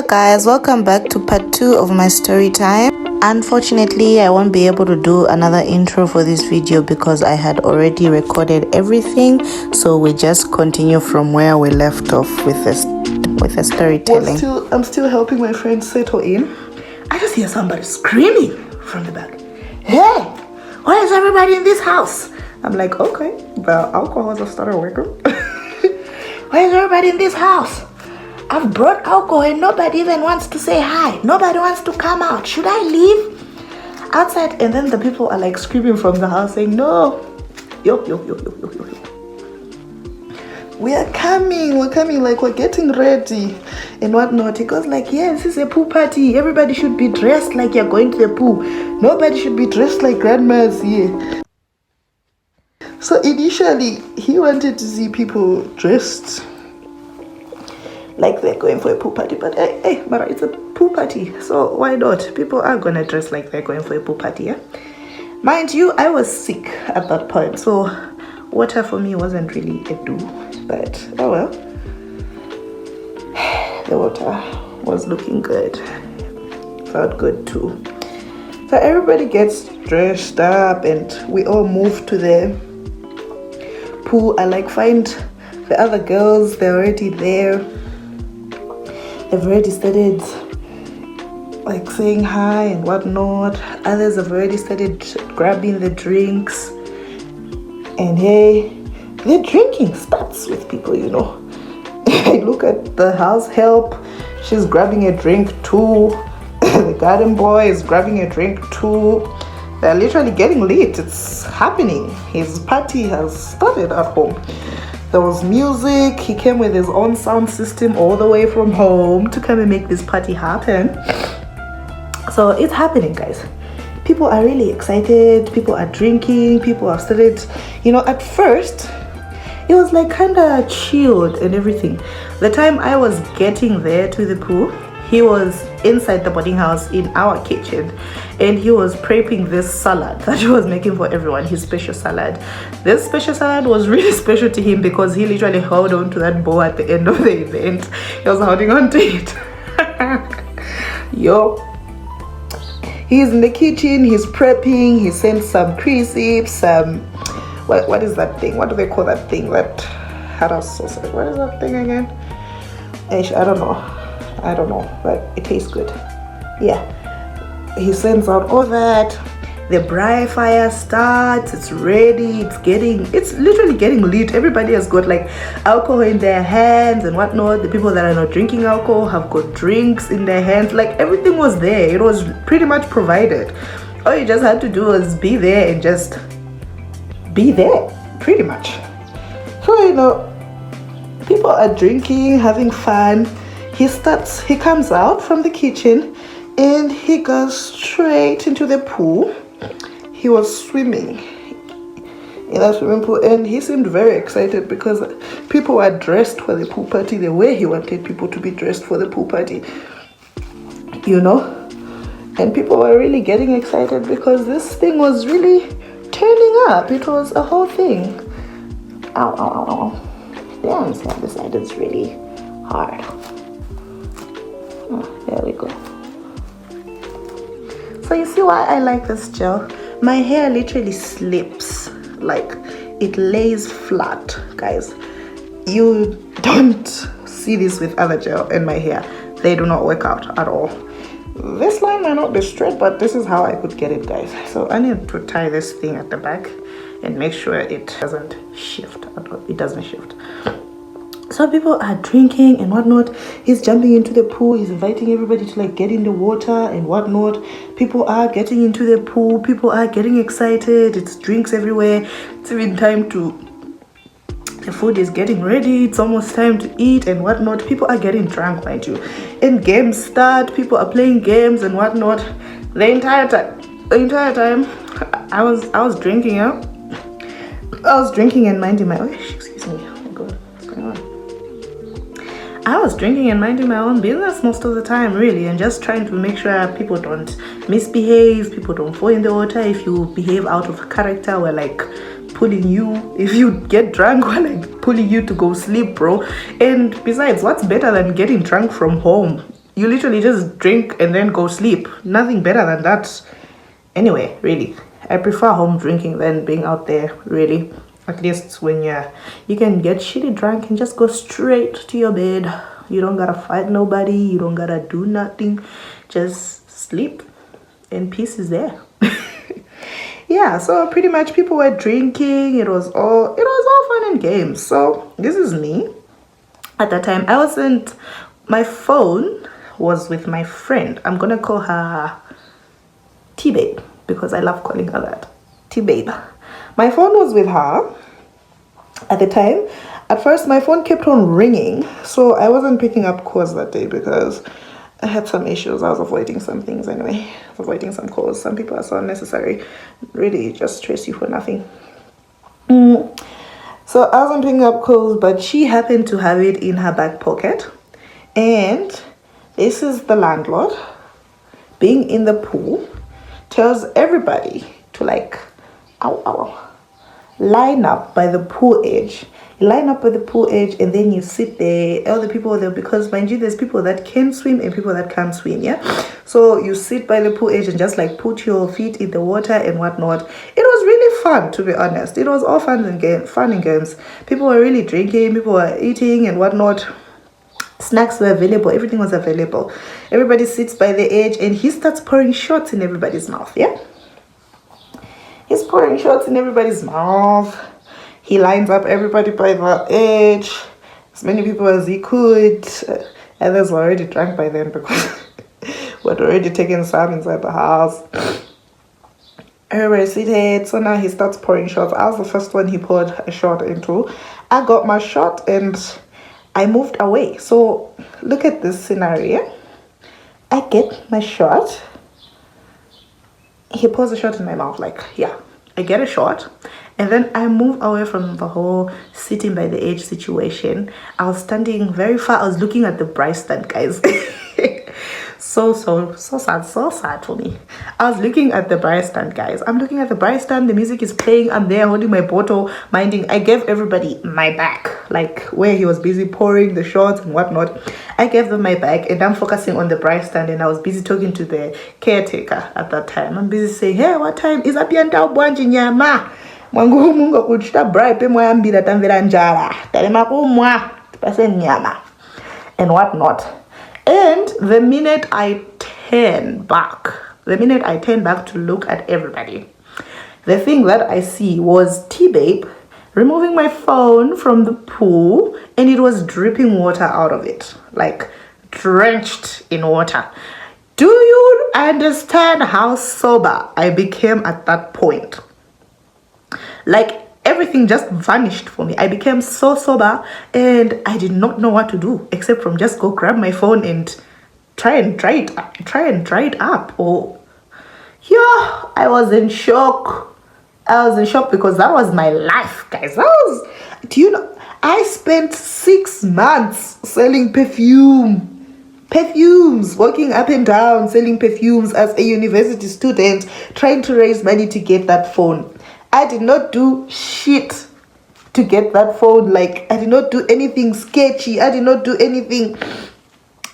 Hello guys, welcome back to part 2 of my story time. Unfortunately, I won't be able to do another intro for this video because I had already recorded everything, so we just continue from where we left off with the storytelling. I'm still helping my friend settle in. I just hear somebody screaming from the back. Hey, why is everybody in this house? I'm like, okay, the alcohols have started working. Why is everybody in this house? I've brought alcohol and nobody even wants to say hi. Nobody wants to come out. Should I leave? Outside, and then the people are like screaming from the house saying, no. Yo. We're coming, like we're getting ready and whatnot. He goes like, yeah, this is a pool party. Everybody should be dressed like you're going to the pool. Nobody should be dressed like grandma's here. So initially, he wanted to see people dressed like they're going for a pool party, but hey, Mara, it's a pool party, so why not? People are gonna dress like they're going for a pool party, yeah? Mind you, I was sick at that point, so water for me wasn't really a do, but oh well. The water was looking good, felt good too. So everybody gets dressed up and we all move to the pool. I like find the other girls, they're already there. They've already started like saying hi and whatnot. Others have already started grabbing the drinks. And hey, the drinking starts with people, you know. I look at the house help. She's grabbing a drink too. The garden boy is grabbing a drink too. They're literally getting lit. It's happening. His party has started at home. There was music. He came with his own sound system all the way from home to come and make this party happen. So it's happening, guys. People are really excited. People are drinking. People have started, you know, at first it was like kind of chilled and everything. The time I was getting there to the pool, he was inside the boarding house in our kitchen and he was prepping this salad that he was making for everyone, his special salad. This special salad was really special to him because he literally held on to that bowl at the end of the event. He was holding on to it. Yo, he's in the kitchen, he's prepping, he sent some crisps, some what is that thing? What do they call that thing? That had a sausage. What is that thing again? I don't know, but it tastes good. Yeah, he sends out all that. The braai fire starts. It's ready. It's literally getting lit. Everybody has got like alcohol in their hands and whatnot. The people that are not drinking alcohol have got drinks in their hands. Like everything was there. It was pretty much provided. All you just had to do was be there and just be there, pretty much. So, you know, people are drinking, having fun. He comes out from the kitchen and he goes straight into the pool. He was swimming in that swimming pool and he seemed very excited because people were dressed for the pool party the way he wanted people to be dressed for the pool party, you know. And people were really getting excited because this thing was really turning up. It was a whole thing. Ow. Damn, this side is really hard. There we go. So you see why I like this gel? My hair literally slips, like it lays flat, guys. You don't see this with other gel in my hair. They do not work out at all. This line might not be straight, but this is how I could get it, guys. So I need to tie this thing at the back and make sure it doesn't shift at all. It doesn't shift. So people are drinking and whatnot. He's jumping into the pool. He's inviting everybody to like get in the water and whatnot. People are getting into the pool. People are getting excited. It's drinks everywhere. It's even time the food is getting ready. It's almost time to eat and whatnot. People are getting drunk, mind you. And games start. People are playing games and whatnot. The entire time, I was drinking. I was drinking and minding my. Oh, excuse me. Oh my God, what's going on? I was drinking and minding my own business most of the time, really, and just trying to make sure people don't misbehave, people don't fall in the water. If you behave out of character, we're like pulling you. If you get drunk, we're like pulling you to go sleep, bro. And besides, what's better than getting drunk from home? You literally just drink and then go sleep. Nothing better than that. Anyway, really, I prefer home drinking than being out there, really. At least when you can get shitty drunk and just go straight to your bed. You don't gotta fight nobody. You don't gotta do nothing. Just sleep and peace is there. Yeah, so pretty much people were drinking. It was all fun and games. So this is me. At that time, my phone was with my friend. I'm gonna call her T-Babe because I love calling her that. T-Babe. My phone was with her at the time. At first, my phone kept on ringing, so I wasn't picking up calls that day because I had some issues. I was avoiding some things anyway. I was avoiding some calls. Some people are so unnecessary. Really, just stress you for nothing. So I wasn't picking up calls, but she happened to have it in her back pocket. And this is the landlord being in the pool tells everybody to line up by the pool edge. You line up by the pool edge and then you sit there. All the people there, because mind you, there's people that can swim and people that can't swim, yeah? So you sit by the pool edge and just put your feet in the water and whatnot. It was really fun, to be honest. It was all fun and games. People were really drinking, people were eating and whatnot. Snacks were available, everything was available. Everybody sits by the edge and he starts pouring shots in everybody's mouth, yeah? He's pouring shots in everybody's mouth. He lines up everybody by the edge, as many people as he could. Others were already drunk by then because we had already taken some inside the house. Everybody seated, so now he starts pouring shots. I was the first one he poured a shot into. I got my shot and I moved away. So look at this scenario. I get my shot. He pours a shot in my mouth, I get a shot. And then I move away from the whole sitting by the edge situation. I was standing very far. I was looking at the braai stand, guys. So sad for me. I was looking at the braai stand, guys. I'm looking at the braai stand. The music is playing. I'm there holding my bottle, minding. I gave everybody my back, where he was busy pouring the shots and whatnot. I gave them my back, and I'm focusing on the braai stand. And I was busy talking to the caretaker at that time. I'm busy saying, "Hey, what time is apianta ubwanji nyama? Mwangu mungu kuchita braai pe moyambira tamvera njala. Talema kumwa tupase nyama and whatnot." And the minute I turn back to look at everybody, the thing that I see was T-Babe removing my phone from the pool, and it was dripping water out of it, drenched in water. Do you understand how sober I became at that point? Everything just vanished for me. I became so sober and I did not know what to do except from just go grab my phone and try and dry it up. I was in shock. Because that was my life, guys. Do you know, I spent 6 months selling perfumes, walking up and down selling perfumes as a university student, trying to raise money to get that phone. I did not do shit to get that phone. I did not do anything sketchy. I did not do anything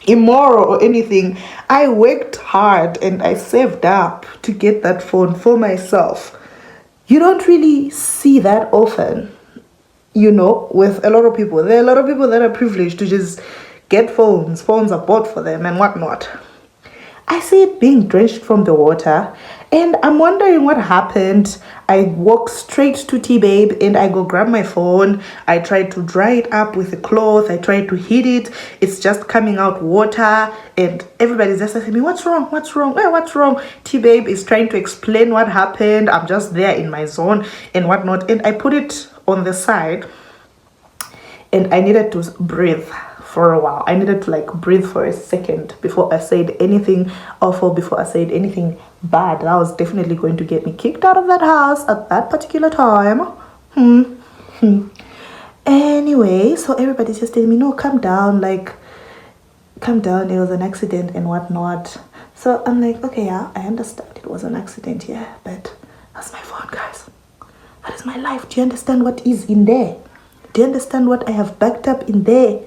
immoral or anything. I worked hard and I saved up to get that phone for myself. You don't really see that often, with a lot of people. There are a lot of people that are privileged to just get phones. Phones are bought for them and whatnot. I see it being drenched from the water, and I'm wondering what happened. I walk straight to T-Babe and I go grab my phone. I try to dry it up with a cloth. I try to heat it. It's just coming out water, and everybody's just asking me, what's wrong? Hey, what's wrong? T-Babe is trying to explain what happened. I'm just there in my zone and whatnot. And I put it on the side, and I needed to breathe for a while. I needed to breathe for a second before I said anything awful, before I said anything bad. That was definitely going to get me kicked out of that house at that particular time. Anyway, so everybody's just telling me, no, calm down, calm down, it was an accident and whatnot. So I'm okay, yeah, I understand it was an accident, yeah, but that's my phone, guys. That is my life. Do you understand what is in there? Do you understand what I have backed up in there?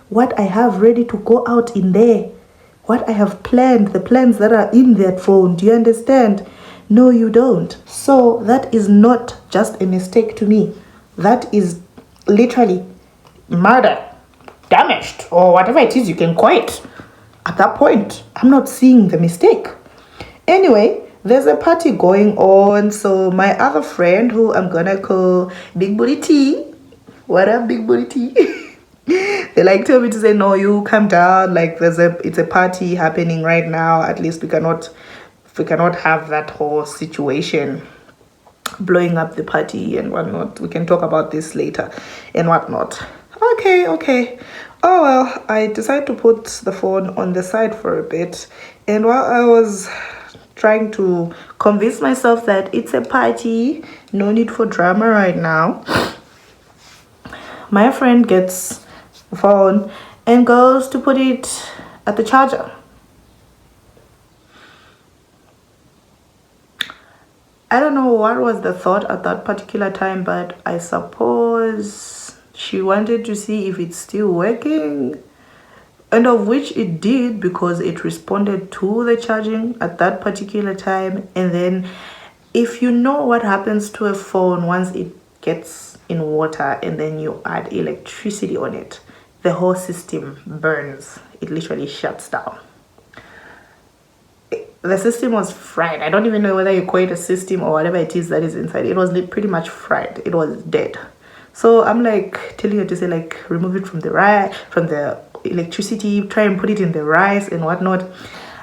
What I have ready to go out in there? what I have planned, the plans that are in that phone. Do you understand? No, you don't. So that is not just a mistake to me. That is literally murder, damaged, or whatever it is you can call it. At that point, I'm not seeing the mistake. Anyway, there's a party going on. So my other friend, who I'm gonna call Big Booty T, what up, Big Booty T? They like told me to say, no, you calm down. Like it's a party happening right now. At least we cannot have that whole situation blowing up the party and whatnot. We can talk about this later and whatnot. Okay. Oh well, I decided to put the phone on the side for a bit, and while I was trying to convince myself that it's a party, no need for drama right now, my friend gets the phone and goes to put it at the charger. I don't know what was the thought at that particular time, but I suppose she wanted to see if it's still working, and of which it did, because it responded to the charging at that particular time. And then if you know what happens to a phone once it gets in water and then you add electricity on it, the whole system burns. It literally shuts down. The system was fried. I don't even know whether you call it a system or whatever it is that is inside. It was pretty much fried. It was dead. So I'm like telling her to say, like, remove it from the electricity, try and put it in the rice and whatnot.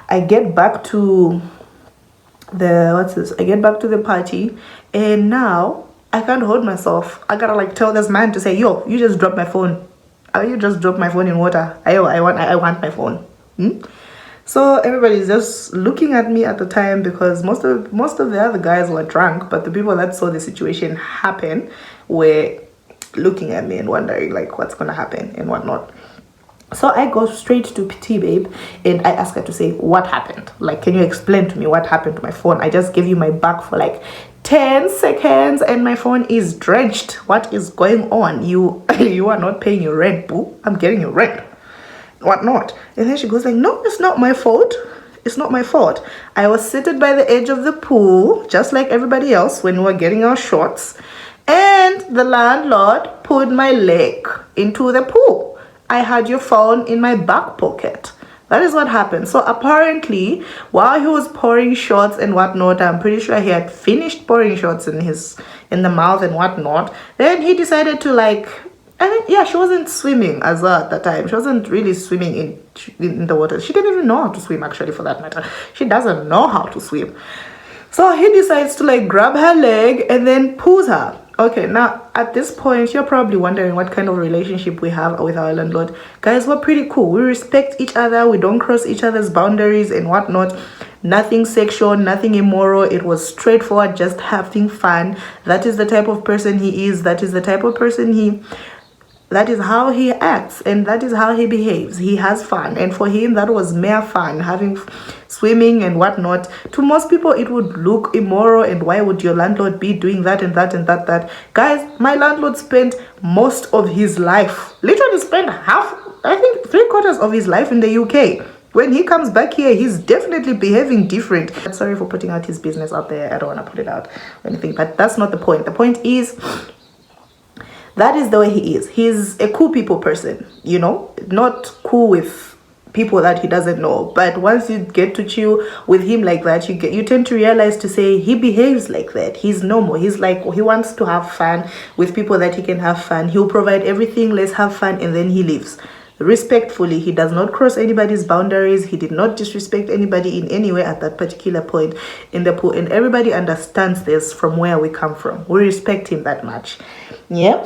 I get back to the party, and now I can't hold myself. I gotta like tell this man to say, yo, you just dropped my phone. You just dropped my phone in water. I want my phone. So everybody's just looking at me at the time, because most of the other guys were drunk, but the people that saw the situation happen were looking at me and wondering like what's gonna happen and whatnot. So I go straight to T-Babe and I ask her to say, what happened? Like, can you explain to me what happened to my phone? I just gave you my back for like 10 seconds and my phone is drenched. What is going on? You are not paying your rent, boo. I'm getting your rent. Whatnot. And then she goes like, no, it's not my fault. It's not my fault. I was seated by the edge of the pool, just like everybody else when we were getting our shots. And the landlord put my leg into the pool. I had your phone in my back pocket. That is what happened. So apparently, while he was pouring shots and whatnot, I'm pretty sure he had finished pouring shots in the mouth and whatnot. Then he decided to like, I think, yeah, she wasn't swimming as well at that time. She wasn't really swimming in the water. She didn't even know how to swim, actually, for that matter. She doesn't know how to swim. So he decides to like grab her leg and then pulls her. Okay, now at this point, you're probably wondering what kind of relationship we have with our landlord. Guys, we're pretty cool. We respect each other. We don't cross each other's boundaries and whatnot. Nothing sexual, nothing immoral. It was straightforward, just having fun. That is the type of person he is. That is the type of person that is how he acts, and that is how he behaves. He has fun, and for him that was mere fun, having swimming and whatnot. To most people it would look immoral, and why would your landlord be doing that and that and that. Guys, my landlord spent most of his life, literally spent half, I think 3/4 of his life in the UK. When he comes back here, he's definitely behaving different. Sorry for putting out his business out there. I don't want to put it out or anything, but that's not the point. The point is, that is the way he is. He's a cool people person, you know, not cool with people that he doesn't know. But once you get to chill with him like that, you tend to realize to say he behaves like that. He's normal. He's like, he wants to have fun with people that he can have fun. He'll provide everything. Let's have fun, and then he leaves. Respectfully, he does not cross anybody's boundaries. He did not disrespect anybody in any way at that particular point in the pool, and everybody understands this from where we come from. We respect him that much. Yeah.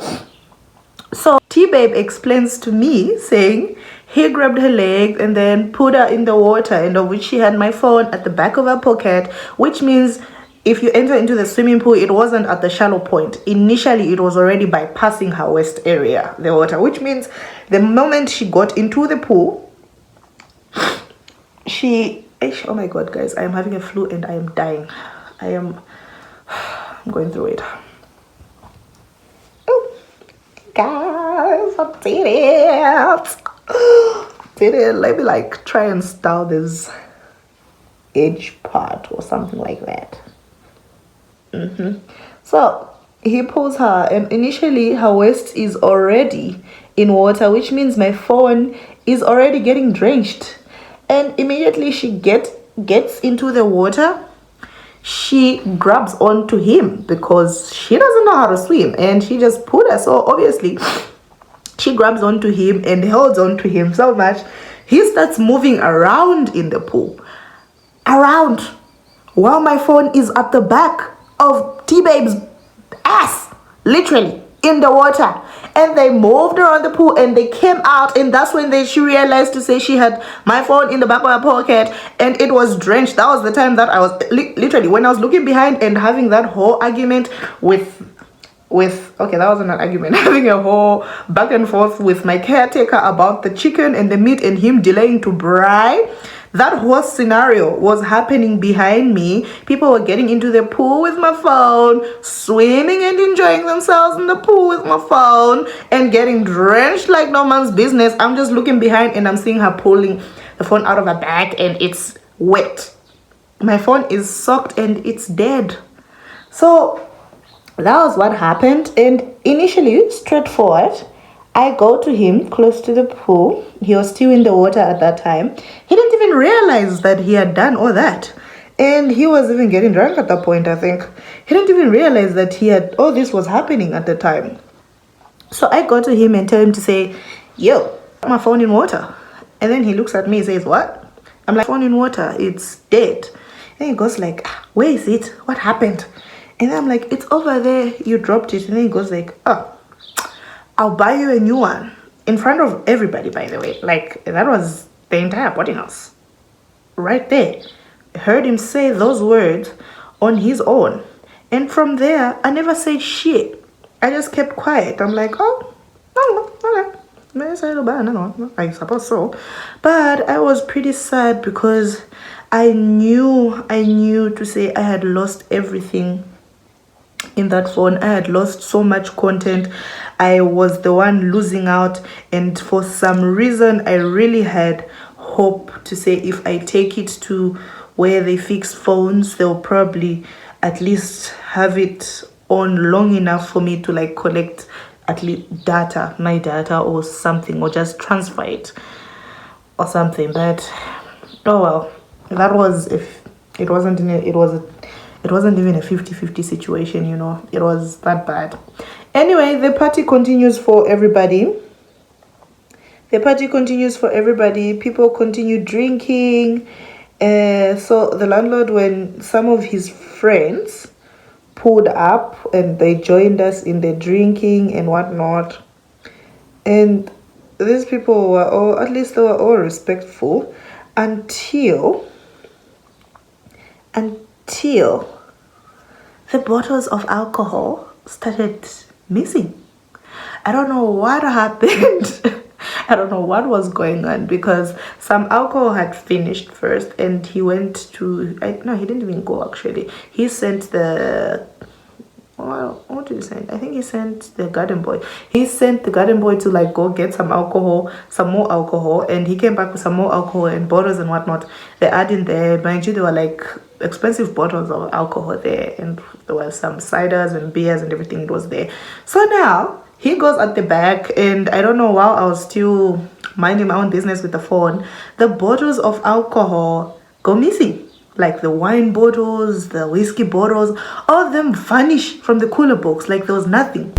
So T-Babe explains to me, saying he grabbed her leg and then put her in the water, and of which she had my phone at the back of her pocket, which means if you enter into the swimming pool, it wasn't at the shallow point. Initially, it was already bypassing her waist area, the water, which means the moment she got into the pool, oh my God, guys, I am having a flu and I am dying. I'm going through it. Oh, guys, I did it. Let me like try and style this edge part or something like that. So he pulls her, and initially her waist is already in water, which means my phone is already getting drenched. And immediately she gets into the water, she grabs onto him because she doesn't know how to swim, and she just put her. So obviously she grabs onto him and holds onto him so much he starts moving around in the pool, around, while my phone is at the back of T-Babe's ass, literally in the water. And they moved around the pool and they came out, and that's when she realized to say she had my phone in the back of her pocket and it was drenched. That was the time that I was literally, when I was looking behind and having that whole argument with okay, that wasn't an argument, having a whole back and forth with my caretaker about the chicken and the meat and him delaying to braai. That whole scenario was happening behind me. People were getting into the pool with my phone, swimming and enjoying themselves in the pool with my phone, and getting drenched like no man's business. I'm just looking behind and I'm seeing her pulling the phone out of her bag and it's wet. My phone is soaked and it's dead. So that was what happened. And initially, straightforward, I go to him close to the pool. He was still in the water at that time. He didn't even realize that he had done all that. And he was even getting drunk at that point, I think. He didn't even realize that all this was happening at the time. So I go to him and tell him to say, yo, my phone in water. And then he looks at me and says, what? I'm like, phone in water, it's dead. And he goes like, where is it? What happened? And then I'm like, it's over there, you dropped it. And then he goes like, oh, I'll buy you a new one. In front of everybody, by the way. Like, that was the entire boarding house. Right there. I heard him say those words on his own. And from there, I never said shit. I just kept quiet. I'm like, oh, okay. I suppose so. But I was pretty sad because I knew to say I had lost everything in that phone. I had lost so much content. I was the one losing out, and for some reason I really had hope to say if I take it to where they fix phones, they'll probably at least have it on long enough for me to like collect at least my data or something, or just transfer it or something. But oh well, that was, if it wasn't it wasn't even a 50-50 situation, you know. It was that bad. Anyway, the party continues for everybody. People continue drinking. So the landlord, when some of his friends pulled up and they joined us in the drinking and whatnot, and these people were all, at least they were all respectful until the bottles of alcohol started missing. I don't know what happened. I don't know what was going on, because some alcohol had finished first and he went to, no, he didn't even go actually. He sent the, well, what did he send? I think he sent the garden boy. He sent the garden boy to like go get some alcohol, some more alcohol, and he came back with some more alcohol and bottles and whatnot. They add in there, mind you, there were like expensive bottles of alcohol there, and there were some ciders and beers and everything. It was there. So now he goes at the back, and I don't know, while I was still minding my own business with the phone, the bottles of alcohol go missing. Like the wine bottles, the whiskey bottles, all of them vanish from the cooler box like there was nothing.